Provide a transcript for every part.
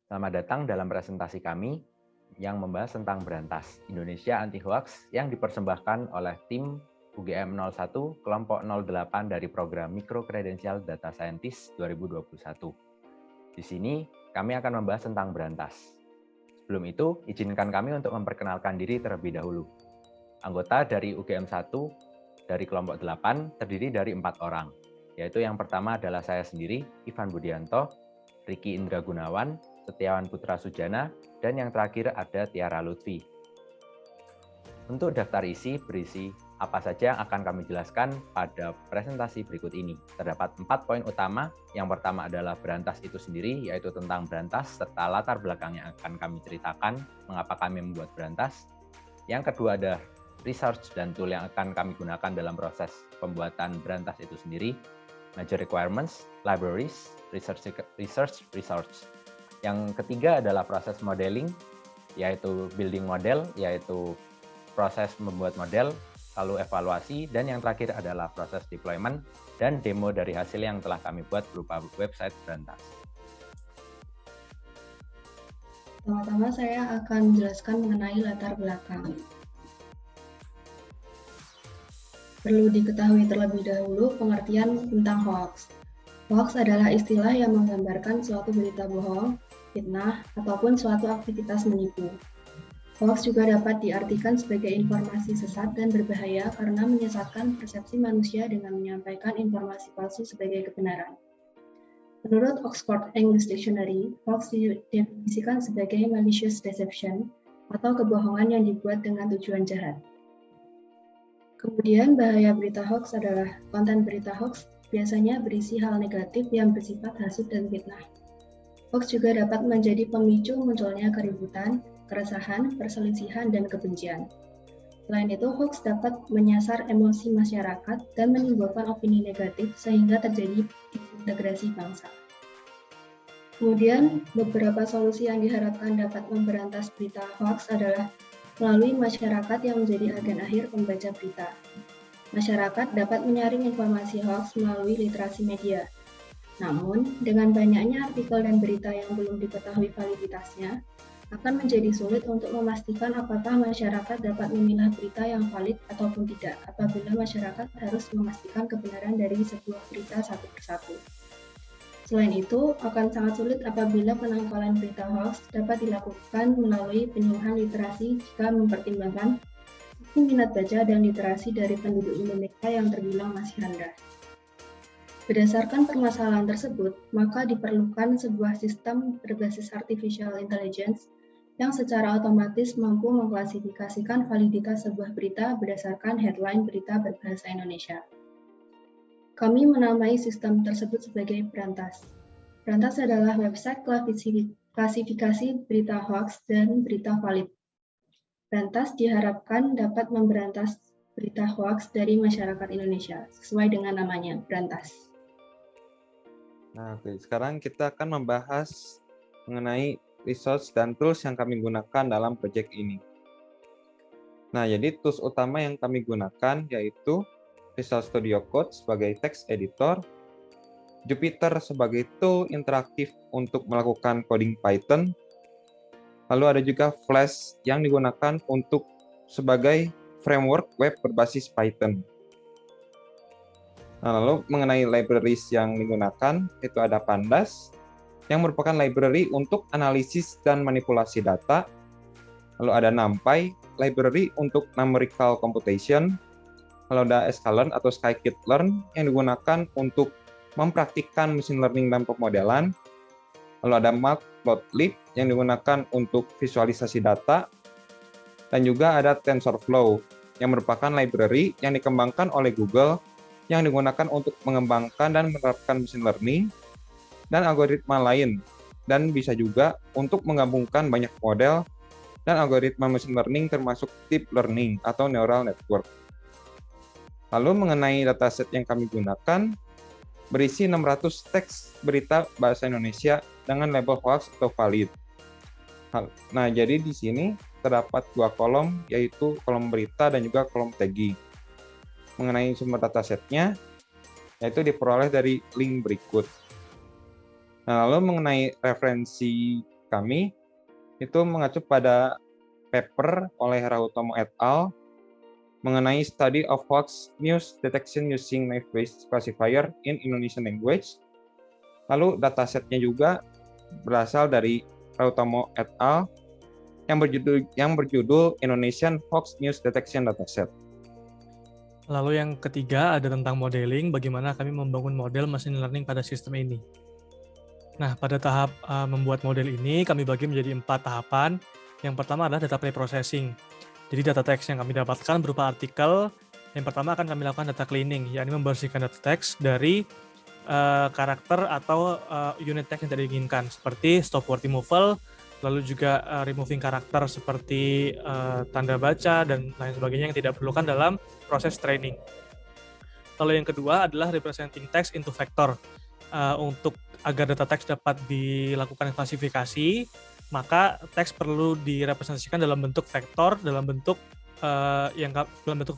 Selamat datang dalam presentasi kami yang membahas tentang Berantas, Indonesia Anti Hoax yang dipersembahkan oleh tim UGM 01 kelompok 08 dari program Micro Credential Data Scientist 2021. Di sini kami akan membahas tentang Berantas. Sebelum itu, izinkan kami untuk memperkenalkan diri terlebih dahulu. Anggota dari UGM 1 dari kelompok 8 terdiri dari 4 orang, yaitu yang pertama adalah saya sendiri, Ivan Budianto, Riki Indra Gunawan, Setiawan Putra Sujana, dan yang terakhir ada Tiara Lutfi. Untuk daftar isi berisi apa saja yang akan kami jelaskan pada presentasi berikut ini. Terdapat 4 poin utama. Yang pertama adalah Berantas itu sendiri, yaitu tentang Berantas serta latar belakang yang akan kami ceritakan mengapa kami membuat Berantas. Yang kedua ada research dan tool yang akan kami gunakan dalam proses pembuatan Berantas itu sendiri. Major requirements, libraries, research. Yang ketiga adalah proses modeling, yaitu building model, yaitu proses membuat model, lalu evaluasi, dan yang terakhir adalah proses deployment dan demo dari hasil yang telah kami buat berupa website Berantas. Pertama-tama saya akan menjelaskan mengenai latar belakang. Perlu diketahui terlebih dahulu pengertian tentang hoax. Hoax adalah istilah yang menggambarkan suatu berita bohong, fitnah, ataupun suatu aktivitas menipu. Hoax juga dapat diartikan sebagai informasi sesat dan berbahaya karena menyesatkan persepsi manusia dengan menyampaikan informasi palsu sebagai kebenaran. Menurut Oxford English Dictionary, hoax didefinisikan sebagai malicious deception atau kebohongan yang dibuat dengan tujuan jahat. Kemudian bahaya berita hoax adalah konten berita hoax biasanya berisi hal negatif yang bersifat hasut dan fitnah. Hoax juga dapat menjadi pemicu munculnya keributan, keresahan, perselisihan, dan kebencian. Selain itu, hoax dapat menyasar emosi masyarakat dan menimbulkan opini negatif sehingga terjadi disintegrasi bangsa. Kemudian, beberapa solusi yang diharapkan dapat memberantas berita hoax adalah melalui masyarakat yang menjadi agen akhir pembaca berita. Masyarakat dapat menyaring informasi hoax melalui literasi media. Namun, dengan banyaknya artikel dan berita yang belum diketahui validitasnya, akan menjadi sulit untuk memastikan apakah masyarakat dapat memilah berita yang valid ataupun tidak apabila masyarakat harus memastikan kebenaran dari sebuah berita satu persatu. Selain itu, akan sangat sulit apabila penangkalan berita hoax dapat dilakukan melalui penyuluhan literasi jika mempertimbangkan minat baca dan literasi dari penduduk Indonesia yang terbilang masih rendah. Berdasarkan permasalahan tersebut, maka diperlukan sebuah sistem berbasis artificial intelligence yang secara otomatis mampu mengklasifikasikan validitas sebuah berita berdasarkan headline berita berbahasa Indonesia. Kami menamai sistem tersebut sebagai Berantas. Berantas adalah website klasifikasi berita hoax dan berita valid. Berantas diharapkan dapat memberantas berita hoax dari masyarakat Indonesia, sesuai dengan namanya, Berantas. Nah, oke. Sekarang kita akan membahas mengenai resource dan tools yang kami gunakan dalam proyek ini. Nah, jadi tools utama yang kami gunakan yaitu Visual Studio Code sebagai text editor, Jupyter sebagai tool interaktif untuk melakukan coding Python, lalu ada juga Flash yang digunakan untuk sebagai framework web berbasis Python. Nah, lalu mengenai libraries yang digunakan, itu ada Pandas, yang merupakan library untuk analisis dan manipulasi data. Lalu ada NumPy, library untuk numerical computation. Lalu ada Sklearn atau Scikit-learn, yang digunakan untuk mempraktikkan machine learning dan pemodelan. Lalu ada Matplotlib, yang digunakan untuk visualisasi data. Dan juga ada TensorFlow, yang merupakan library yang dikembangkan oleh Google yang digunakan untuk mengembangkan dan menerapkan machine learning dan algoritma lain, dan bisa juga untuk menggabungkan banyak model dan algoritma machine learning termasuk deep learning atau neural network. Lalu mengenai dataset yang kami gunakan, berisi 600 teks berita bahasa Indonesia dengan label hoax atau valid. Nah, jadi di sini terdapat 2 kolom, yaitu kolom berita dan juga kolom tagging. Mengenai sumber datasetnya, yaitu diperoleh dari link berikut. Nah, lalu mengenai referensi kami itu mengacu pada paper oleh Rautomo et al. Mengenai study of hoax news detection using naive-Bayes classifier in Indonesian language. Lalu datasetnya juga berasal dari Rautomo et al. yang berjudul Indonesian Hoax News Detection Dataset. Lalu yang ketiga ada tentang modeling, bagaimana kami membangun model machine learning pada sistem ini. Nah, pada tahap membuat model ini kami bagi menjadi 4 tahapan. Yang pertama adalah data preprocessing. Jadi data teks yang kami dapatkan berupa artikel. Yang pertama akan kami lakukan data cleaning, yakni membersihkan data teks dari karakter atau unit teks yang tidak diinginkan, seperti stop word removal, lalu juga removing karakter seperti tanda baca dan lain sebagainya yang tidak diperlukan dalam proses training. Lalu yang kedua adalah representing text into vector. Untuk agar data teks dapat dilakukan klasifikasi, maka teks perlu direpresentasikan dalam bentuk vektor, dalam bentuk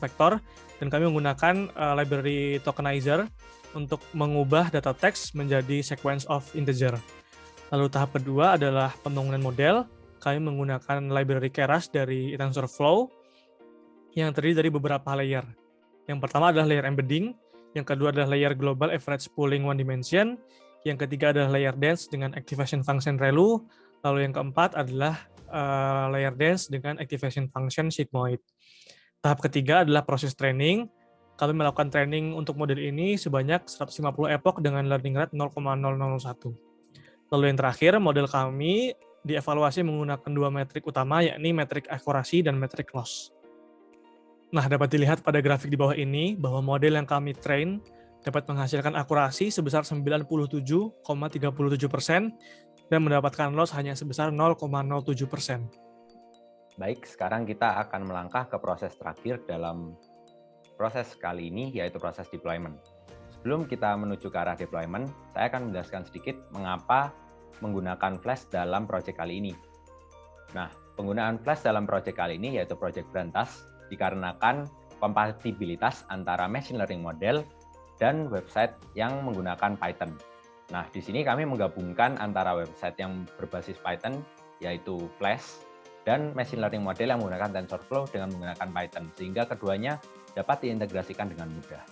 vektor, dan kami menggunakan library tokenizer untuk mengubah data teks menjadi sequence of integer. Lalu tahap kedua adalah pembangunan model. Kami menggunakan library Keras dari TensorFlow yang terdiri dari beberapa layer. Yang pertama adalah layer embedding, yang kedua adalah layer global average pooling one dimension, yang ketiga adalah layer dense dengan activation function ReLU, lalu yang keempat adalah layer dense dengan activation function sigmoid. Tahap ketiga adalah proses training. Kami melakukan training untuk model ini sebanyak 150 epoch dengan learning rate 0,001. Lalu yang terakhir, model kami dievaluasi menggunakan 2 metrik utama, yakni metrik akurasi dan metrik loss. Nah, dapat dilihat pada grafik di bawah ini bahwa model yang kami train dapat menghasilkan akurasi sebesar 97,37% dan mendapatkan loss hanya sebesar 0,07%. Baik, sekarang kita akan melangkah ke proses terakhir dalam proses kali ini, yaitu proses deployment. Sebelum kita menuju ke arah deployment, saya akan menjelaskan sedikit mengapa menggunakan Flash dalam proyek kali ini. Nah, penggunaan Flash dalam proyek kali ini, yaitu proyek Berantas, dikarenakan kompatibilitas antara machine learning model dan website yang menggunakan Python. Nah, di sini kami menggabungkan antara website yang berbasis Python, yaitu Flash, dan machine learning model yang menggunakan TensorFlow dengan menggunakan Python, sehingga keduanya dapat diintegrasikan dengan mudah.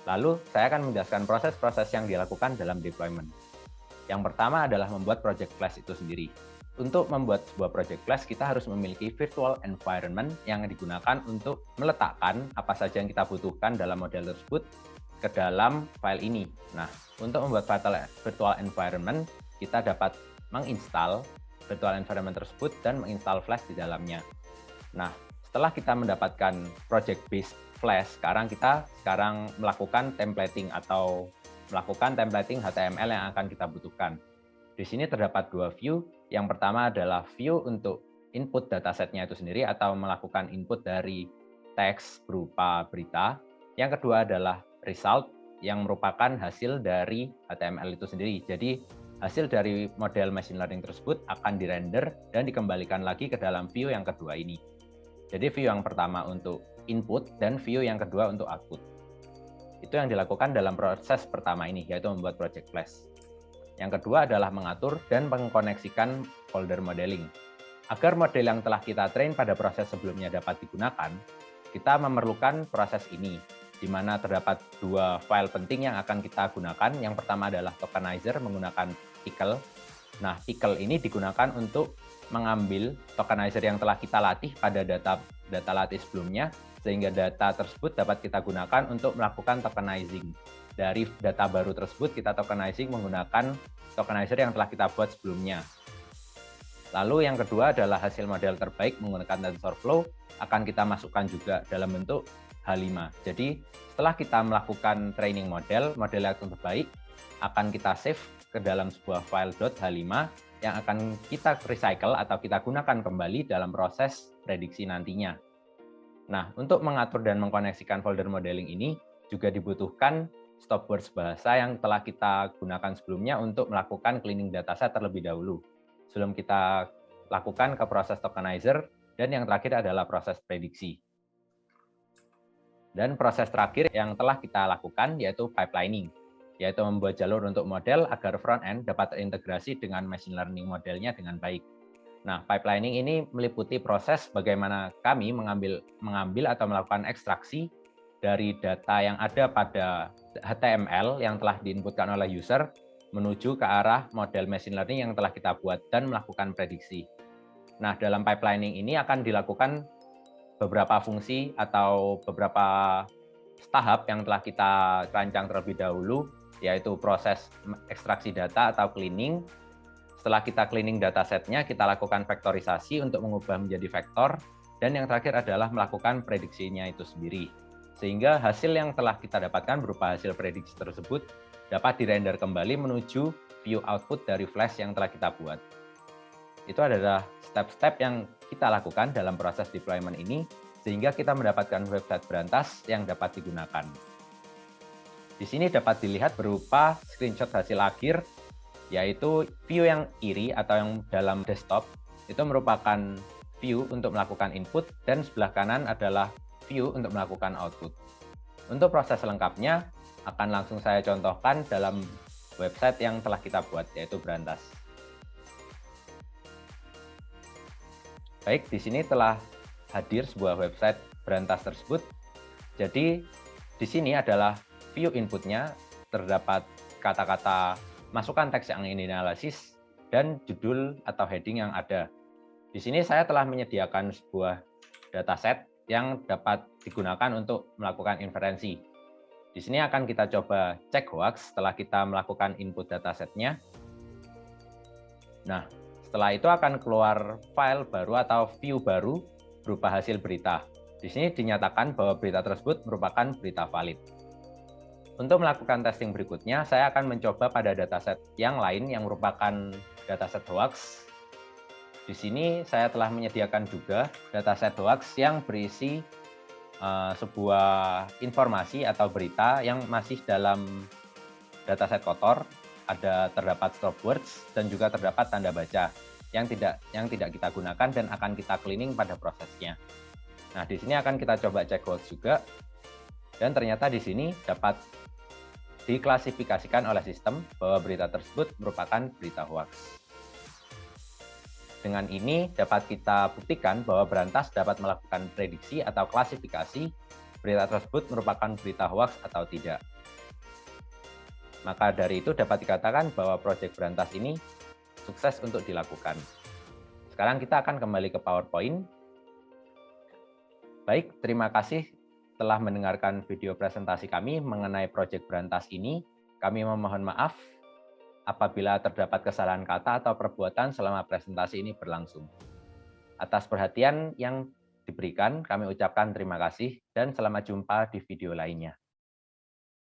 Lalu, saya akan menjelaskan proses-proses yang dilakukan dalam deployment. Yang pertama adalah membuat project Flash itu sendiri. Untuk membuat sebuah project Flash, kita harus memiliki virtual environment yang digunakan untuk meletakkan apa saja yang kita butuhkan dalam model tersebut ke dalam file ini. Nah, untuk membuat virtual environment, kita dapat menginstal virtual environment tersebut dan menginstal Flash di dalamnya. Nah, setelah kita mendapatkan project based Flash, kita melakukan templating atau melakukan templating HTML yang akan kita butuhkan. Di sini terdapat 2 view. Yang pertama adalah view untuk input datasetnya itu sendiri atau melakukan input dari teks berupa berita. Yang kedua adalah result yang merupakan hasil dari HTML itu sendiri. Jadi hasil dari model machine learning tersebut akan dirender dan dikembalikan lagi ke dalam view yang kedua ini. Jadi view yang pertama untuk input dan view yang kedua untuk output. Itu yang dilakukan dalam proses pertama ini, yaitu membuat project Flash. Yang kedua adalah mengatur dan mengkoneksikan folder modeling. Agar model yang telah kita train pada proses sebelumnya dapat digunakan, kita memerlukan proses ini, di mana terdapat 2 file penting yang akan kita gunakan. Yang pertama adalah tokenizer menggunakan pickle. Nah, pickle ini digunakan untuk mengambil tokenizer yang telah kita latih pada data latih sebelumnya, sehingga data tersebut dapat kita gunakan untuk melakukan tokenizing. Dari data baru tersebut kita tokenizing menggunakan tokenizer yang telah kita buat sebelumnya. Lalu yang kedua adalah hasil model terbaik menggunakan TensorFlow akan kita masukkan juga dalam bentuk H5. Jadi setelah kita melakukan training model yang terbaik akan kita save ke dalam sebuah file .h5 yang akan kita recycle atau kita gunakan kembali dalam proses prediksi nantinya. Nah, untuk mengatur dan mengkoneksikan folder modeling ini juga dibutuhkan stop words bahasa yang telah kita gunakan sebelumnya untuk melakukan cleaning dataset terlebih dahulu, sebelum kita lakukan ke proses tokenizer, dan yang terakhir adalah proses prediksi. Dan proses terakhir yang telah kita lakukan yaitu pipelining. yaitu membuat jalur untuk model agar front-end dapat terintegrasi dengan machine learning modelnya dengan baik. Nah, pipelining ini meliputi proses bagaimana kami mengambil atau melakukan ekstraksi dari data yang ada pada HTML yang telah diinputkan oleh user menuju ke arah model machine learning yang telah kita buat dan melakukan prediksi. Nah, dalam pipelining ini akan dilakukan beberapa fungsi atau beberapa tahap yang telah kita rancang terlebih dahulu, yaitu proses ekstraksi data atau cleaning. Setelah kita cleaning datasetnya, kita lakukan vektorisasi untuk mengubah menjadi vektor, dan yang terakhir adalah melakukan prediksinya itu sendiri. Sehingga hasil yang telah kita dapatkan berupa hasil prediksi tersebut dapat dirender kembali menuju view output dari Flash yang telah kita buat. Itu adalah step-step yang kita lakukan dalam proses deployment ini, sehingga kita mendapatkan website berantas yang dapat digunakan. Di sini dapat dilihat berupa screenshot hasil akhir, yaitu view yang iri atau yang dalam desktop, itu merupakan view untuk melakukan input, dan sebelah kanan adalah view untuk melakukan output. Untuk proses lengkapnya, akan langsung saya contohkan dalam website yang telah kita buat, yaitu Berantas. Baik, di sini telah hadir sebuah website Berantas tersebut. Jadi, di sini adalah view inputnya, terdapat kata-kata masukkan teks yang ingin dianalisis, dan judul atau heading yang ada. Di sini saya telah menyediakan sebuah dataset yang dapat digunakan untuk melakukan inferensi. Di sini akan kita coba cek hoax setelah kita melakukan input datasetnya. Nah, setelah itu akan keluar file baru atau view baru berupa hasil berita. Di sini dinyatakan bahwa berita tersebut merupakan berita valid. Untuk melakukan testing berikutnya, saya akan mencoba pada dataset yang lain yang merupakan dataset hoax. Di sini saya telah menyediakan juga dataset hoax yang berisi sebuah informasi atau berita yang masih dalam dataset kotor, terdapat stop words dan juga terdapat tanda baca yang tidak kita gunakan dan akan kita cleaning pada prosesnya. Nah, di sini akan kita coba cek hoax juga, dan ternyata di sini dapat diklasifikasikan oleh sistem bahwa berita tersebut merupakan berita hoax. Dengan ini dapat kita buktikan bahwa Berantas dapat melakukan prediksi atau klasifikasi berita tersebut merupakan berita hoax atau tidak. Maka dari itu dapat dikatakan bahwa proyek Berantas ini sukses untuk dilakukan. Sekarang kita akan kembali ke PowerPoint. Baik, terima kasih telah mendengarkan video presentasi kami mengenai proyek Berantas ini. Kami memohon maaf apabila terdapat kesalahan kata atau perbuatan selama presentasi ini berlangsung. Atas perhatian yang diberikan, kami ucapkan terima kasih dan selamat jumpa di video lainnya.